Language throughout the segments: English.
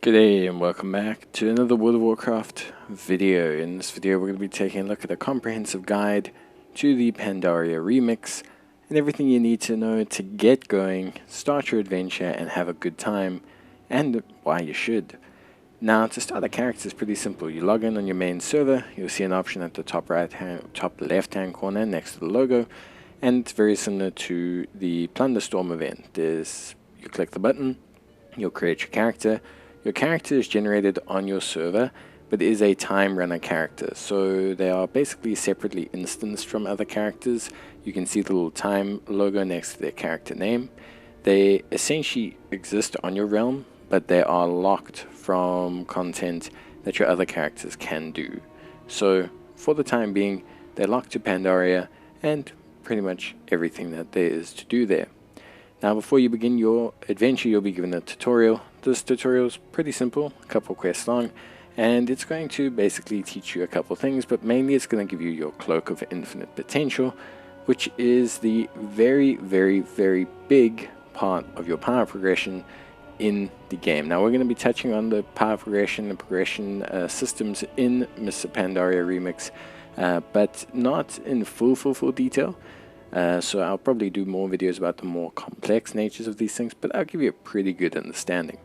G'day and welcome back to another World of Warcraft video. In this video we're going to be taking a look at a comprehensive guide to the Pandaria remix and everything you need to know to get going, start your adventure and have a good time, and why you should. Now to start a character is pretty simple. You log in on your main server, you'll see an option at the top left hand corner next to the logo, and it's very similar to the Plunderstorm event. You click the button, you'll create your character. Your character is generated on your server, but is a time runner character, so they are basically separately instanced from other characters. You can see the little time logo next to their character name. They essentially exist on your realm, but they are locked from content that your other characters can do. So for the time being, they're locked to Pandaria and pretty much everything that there is to do there. Now before you begin your adventure, you'll be given a tutorial. This tutorial is pretty simple, a couple quests long, and it's going to basically teach you a couple things, but mainly it's going to give you your Cloak of Infinite Potential, which is the very big part of your power progression in the game. Now we're going to be touching on the power progression and progression systems in Mists of Pandaria remix, but not in full detail. So I'll probably do more videos about the more complex natures of these things, but I'll give you a pretty good understanding.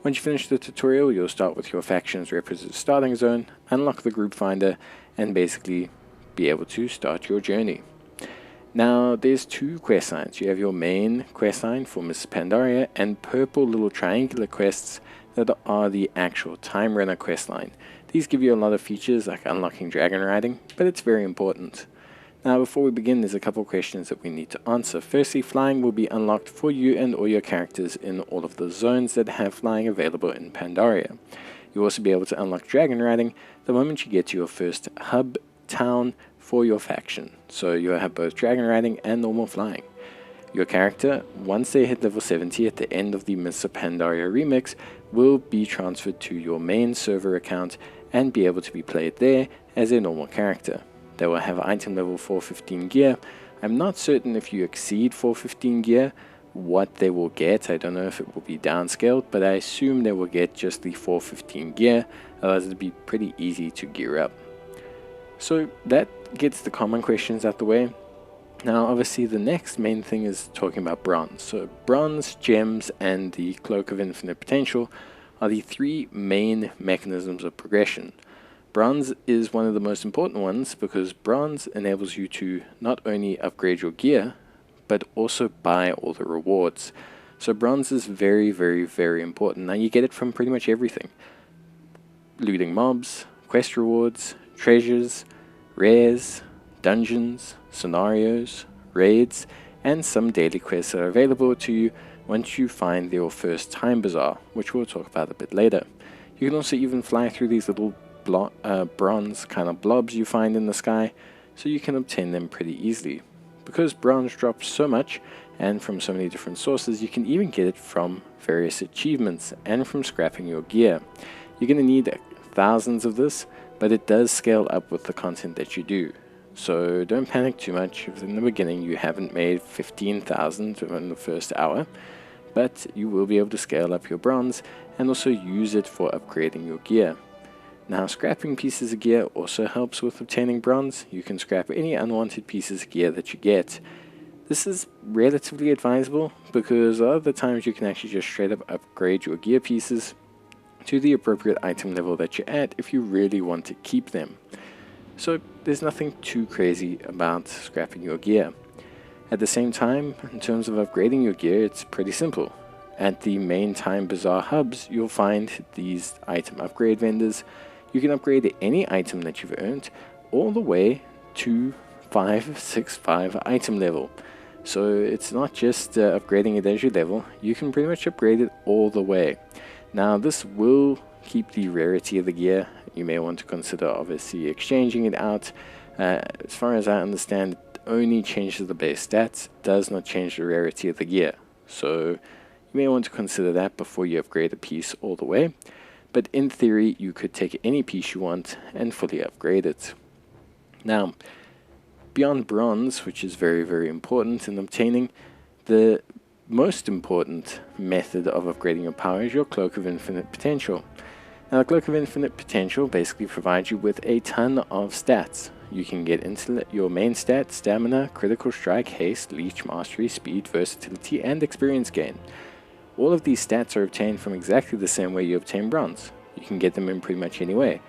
Once you finish the tutorial, you'll start with your faction's requisite starting zone, unlock the group finder, and basically be able to start your journey. Now there's two quest lines. You have your main quest line for Mists of Pandaria and purple little triangular quests that are the actual time runner quest line. These give you a lot of features like unlocking dragon riding, but it's very important. Now before we begin, there's a couple questions that we need to answer. Firstly, flying will be unlocked for you and all your characters in all of the zones that have flying available in Pandaria. You'll also be able to unlock dragon riding the moment you get to your first hub town for your faction. So you'll have both dragon riding and normal flying. Your character, once they hit level 70 at the end of the Mists of Pandaria remix, will be transferred to your main server account and be able to be played there as a normal character. They will have item level 415 gear. I'm not certain if you exceed 415 gear what they will get. I don't know if it will be downscaled, but I assume they will get just the 415 gear, otherwise it'll be pretty easy to gear up. So that gets the common questions out the way. Now obviously the next main thing is talking about bronze. So bronze, gems, and the Cloak of Infinite Potential are the three main mechanisms of progression. Bronze is one of the most important ones because bronze enables you to not only upgrade your gear, but also buy all the rewards. So bronze is very important. Now you get it from pretty much everything. Looting mobs, quest rewards, treasures, rares, dungeons, scenarios, raids, and some daily quests that are available to you once you find your first time bazaar, which we'll talk about a bit later. You can also even fly through these little bronze kind of blobs you find in the sky, so you can obtain them pretty easily. Because bronze drops so much and from so many different sources, you can even get it from various achievements and from scrapping your gear. You're going to need thousands of this, but it does scale up with the content that you do. So don't panic too much if in the beginning you haven't made 15,000 in the first hour, but you will be able to scale up your bronze and also use it for upgrading your gear. Now scrapping pieces of gear also helps with obtaining bronze. You can scrap any unwanted pieces of gear that you get. This is relatively advisable because a lot of the times you can actually just straight up upgrade your gear pieces to the appropriate item level that you're at if you really want to keep them. So there's nothing too crazy about scrapping your gear. At the same time, in terms of upgrading your gear, it's pretty simple. At the main time bazaar hubs, you'll find these item upgrade vendors. You can upgrade any item that you've earned all the way to 565 item level. So it's not just upgrading it as you level, you can pretty much upgrade it all the way. Now this will keep the rarity of the gear. You may want to consider obviously exchanging it out. As far as I understand, it only changes the base stats, does not change the rarity of the gear. So you may want to consider that before you upgrade a piece all the way. But in theory, you could take any piece you want and fully upgrade it. Now, beyond bronze, which is very important in obtaining, the most important method of upgrading your power is your Cloak of Infinite Potential. Now, the Cloak of Infinite Potential basically provides you with a ton of stats. You can get into your main stats: stamina, critical strike, haste, leech, mastery, speed, versatility, and experience gain. All of these stats are obtained from exactly the same way you obtain bronze. You can get them in pretty much any way.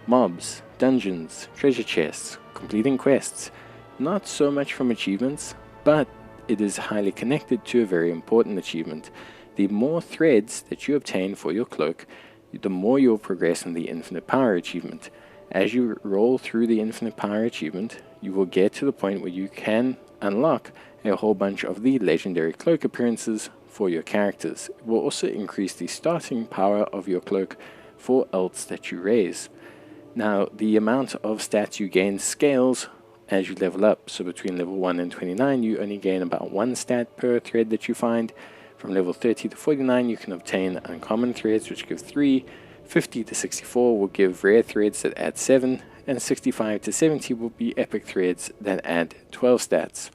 Mobs, dungeons, treasure chests, completing quests. Not so much from achievements, but it is highly connected to a very important achievement. The more threads that you obtain for your cloak, the more you'll progress in the Infinite Power achievement. As you roll through the Infinite Power achievement, you will get to the point where you can unlock a whole bunch of the legendary cloak appearances for your characters. It will also increase the starting power of your cloak for ults that you raise. Now, the amount of stats you gain scales as you level up. So between level 1 and 29, you only gain about 1 stat per thread that you find. From level 30 to 49, you can obtain uncommon threads, which give 3. 50 to 64 will give rare threads that add 7. And 65 to 70 will be epic threads that add 12 stats.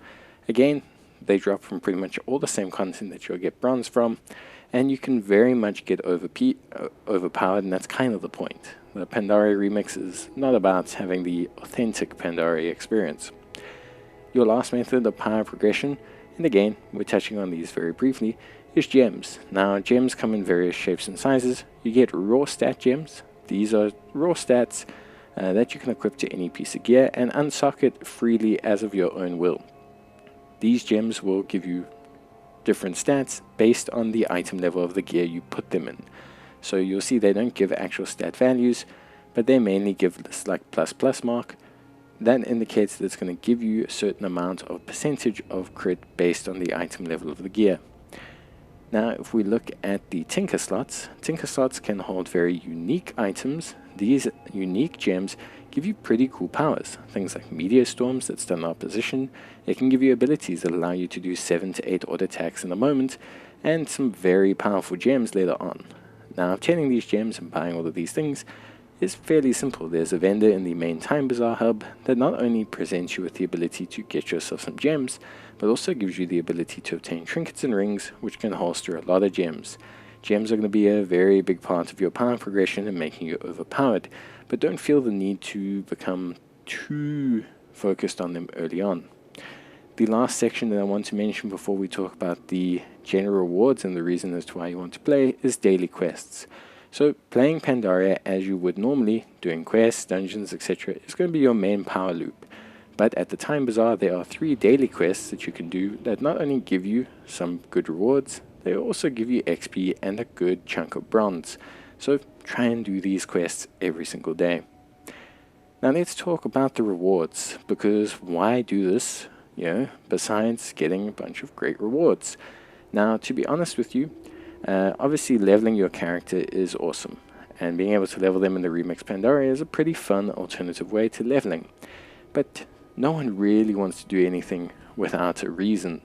Again, they drop from pretty much all the same content that you'll get bronze from, and you can very much get overpowered, and that's kind of the point. The Pandaria remix is not about having the authentic Pandaria experience. Your last method of power progression, and again, we're touching on these very briefly, is gems. Now, gems come in various shapes and sizes. You get raw stat gems. These are raw stats that you can equip to any piece of gear and unsocket freely as of your own will. These gems will give you different stats based on the item level of the gear you put them in. So you'll see they don't give actual stat values, but they mainly give this like ++ mark. That indicates that it's going to give you a certain amount of percentage of crit based on the item level of the gear. Now, if we look at the Tinker slots can hold very unique items. These unique gems give you pretty cool powers. Things like Meteor Storms that stun opposition. It can give you abilities that allow you to do 7 to 8 auto attacks in a moment, and some very powerful gems later on. Now, obtaining these gems and buying all of these things is fairly simple. There's a vendor in the main Time Bazaar hub that not only presents you with the ability to get yourself some gems, but also gives you the ability to obtain trinkets and rings, which can holster a lot of gems. Gems are going to be a very big part of your power progression and making you overpowered, but don't feel the need to become too focused on them early on. The last section that I want to mention before we talk about the general rewards and the reason as to why you want to play is daily quests. So playing Pandaria as you would normally, doing quests, dungeons, etc. is going to be your main power loop. But at the Time Bazaar, there are 3 daily quests that you can do that not only give you some good rewards, they also give you XP and a good chunk of bronze. So try and do these quests every single day. Now let's talk about the rewards, because why do this, besides getting a bunch of great rewards? Now, to be honest with you, obviously leveling your character is awesome, and being able to level them in the Remix Pandaria is a pretty fun alternative way to leveling. But no one really wants to do anything without a reason.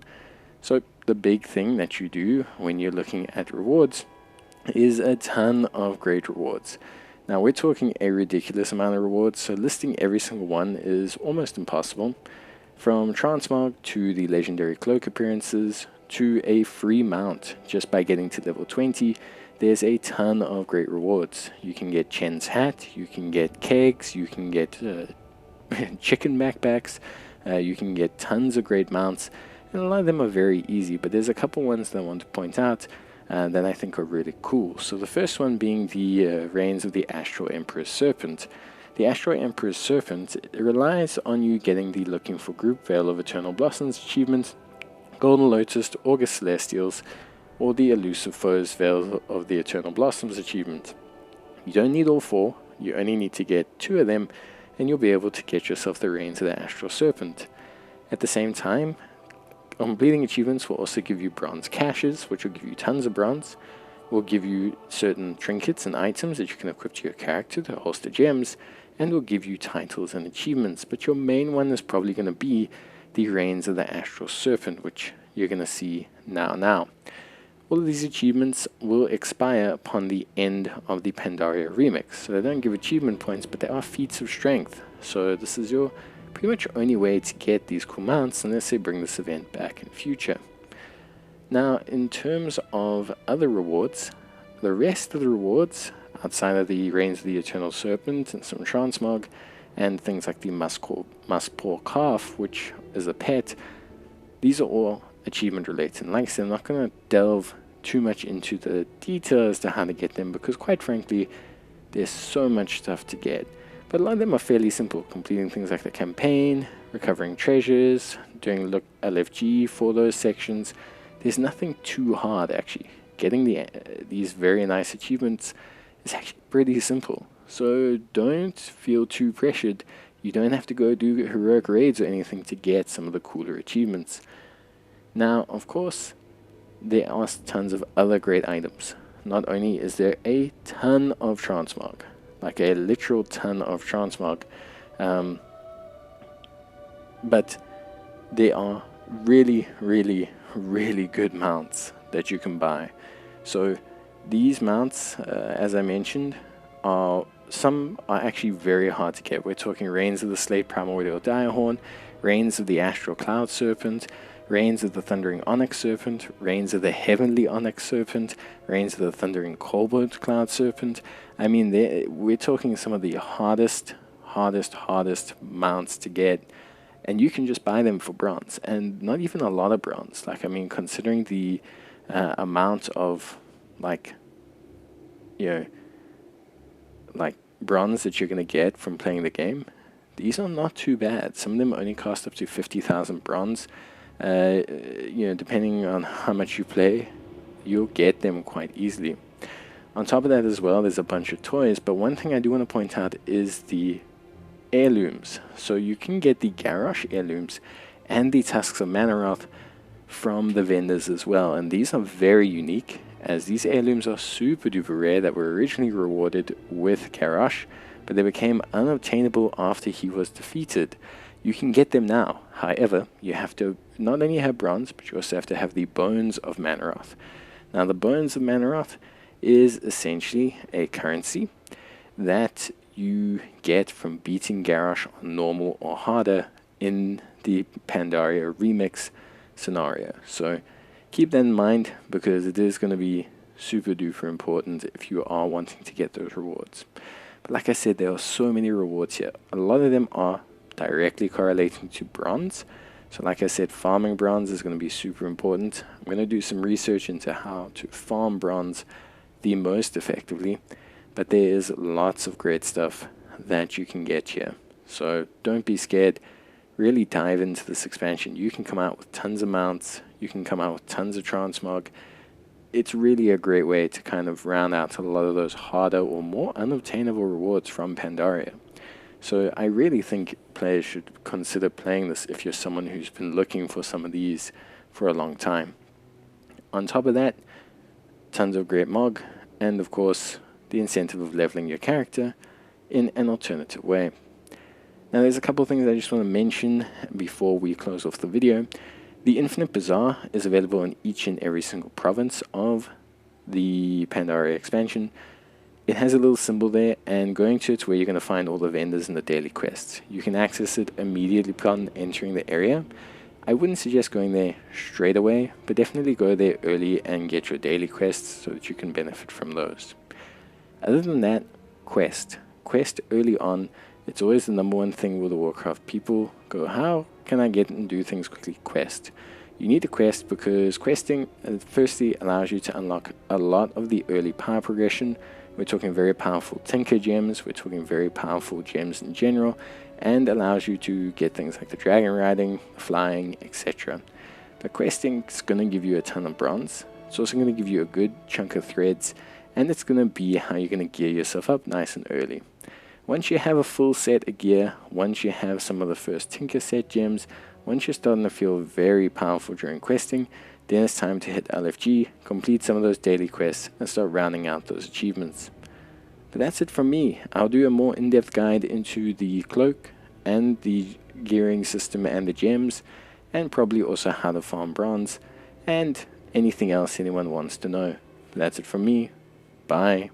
So the big thing that you do when you're looking at rewards is a ton of great rewards. Now, we're talking a ridiculous amount of rewards, so listing every single one is almost impossible. From transmog to the legendary cloak appearances to a free mount just by getting to level 20, there's a ton of great rewards. You can get Chen's hat, you can get kegs, you can get chicken backpacks, you can get tons of great mounts, and a lot of them are very easy, but there's a couple ones that I want to point out that I think are really cool. So the first one being the Reigns of the Astral Emperor's Serpent. The Astral Emperor's Serpent, it relies on you getting the Looking for Group Veil of Eternal Blossoms achievement, Golden Lotus, August Celestials, or the Elusive Foes Veil of the Eternal Blossoms achievement. You don't need all 4, you only need to get 2 of them, and you'll be able to get yourself the Reigns of the Astral Serpent. At the same time, completing achievements will also give you bronze caches, which will give you tons of bronze, will give you certain trinkets and items that you can equip to your character to holster gems, and will give you titles and achievements, but your main one is probably going to be the Reigns of the Astral Serpent, which you're going to see now. All of these achievements will expire upon the end of the Pandaria remix, so they don't give achievement points, but they are feats of strength. So this is your pretty much only way to get these cool mounts unless they bring this event back in future. Now, in terms of other rewards, the rest of the rewards, outside of the Reigns of the Eternal Serpent and some transmog, and things like the Musk-Paw Calf, which is a pet, these are all achievement related. And like I said, I'm not going to delve too much into the detail as to how to get them, because quite frankly, there's so much stuff to get. But a lot of them are fairly simple, completing things like the campaign, recovering treasures, doing LFG for those sections. There's nothing too hard, actually. Getting these very nice achievements is actually pretty simple. So don't feel too pressured. You don't have to go do heroic raids or anything to get some of the cooler achievements. Now, of course, there are tons of other great items. Not only is there a ton of transmog, like a literal ton of transmog, but there are really, really, really good mounts that you can buy. So these mounts, as I mentioned, some are actually very hard to get. We're talking Reigns of the Slate Primordial Direhorn, Reigns of the Astral Cloud Serpent, Reigns of the Thundering Onyx Serpent, Reigns of the Heavenly Onyx Serpent, Reigns of the Thundering Cobalt Cloud Serpent. I mean, we're talking some of the hardest mounts to get, and you can just buy them for bronze, and not even a lot of bronze. Like, I mean, considering the amount of, like, you know, like bronze that you're going to get from playing the game, these are not too bad. Some of them only cost up to 50,000 bronze. You know, depending on how much you play, you'll get them quite easily. On top of that as well, there's a bunch of toys, but one thing I do want to point out is the heirlooms. So you can get the Garrosh heirlooms and the Tusks of Manoroth from the vendors as well, and these are very unique, as these heirlooms are super duper rare, that were originally rewarded with Garrosh, but they became unobtainable after he was defeated. You can get them now. However, you have to not only have bronze, but you also have to have the Bones of Manoroth. Now, the Bones of Manoroth is essentially a currency that you get from beating Garrosh on normal or harder in the Pandaria remix scenario. So keep that in mind, because it is going to be super duper important if you are wanting to get those rewards. But like I said, there are so many rewards here. A lot of them are directly correlating to bronze. So like I said, farming bronze is going to be super important. I'm going to do some research into how to farm bronze the most effectively, but there is lots of great stuff that you can get here. So don't be scared. Really dive into this expansion. You can come out with tons of mounts. You can come out with tons of transmog. It's really a great way to kind of round out a lot of those harder or more unobtainable rewards from Pandaria. So I really think players should consider playing this if you're someone who's been looking for some of these for a long time. On top of that, tons of great mog, and of course the incentive of leveling your character in an alternative way. Now, there's a couple of things I just want to mention before we close off the video. The Infinite Bazaar is available in each and every single province of the Pandaria expansion. It has a little symbol there, and going to it where you're going to find all the vendors and the daily quests. You can access it immediately upon entering the area. I wouldn't suggest going there straight away, but definitely go there early and get your daily quests so that you can benefit from those. Other than that, quest early on. It's always the number one thing with the Warcraft. People go, how can I get and do things quickly? Quest. You need a quest because questing firstly allows you to unlock a lot of the early power progression. We're talking very powerful Tinker gems, we're talking very powerful gems in general, and allows you to get things like the dragon riding, flying, etc. But questing is going to give you a ton of bronze. It's also going to give you a good chunk of threads, and it's going to be how you're going to gear yourself up nice and early. Once you have a full set of gear, once you have some of the first Tinker set gems, once you're starting to feel very powerful during questing, then it's time to hit LFG, complete some of those daily quests, and start rounding out those achievements. But that's it from me. I'll do a more in-depth guide into the cloak and the gearing system and the gems, and probably also how to farm bronze, and anything else anyone wants to know. But that's it from me. Bye.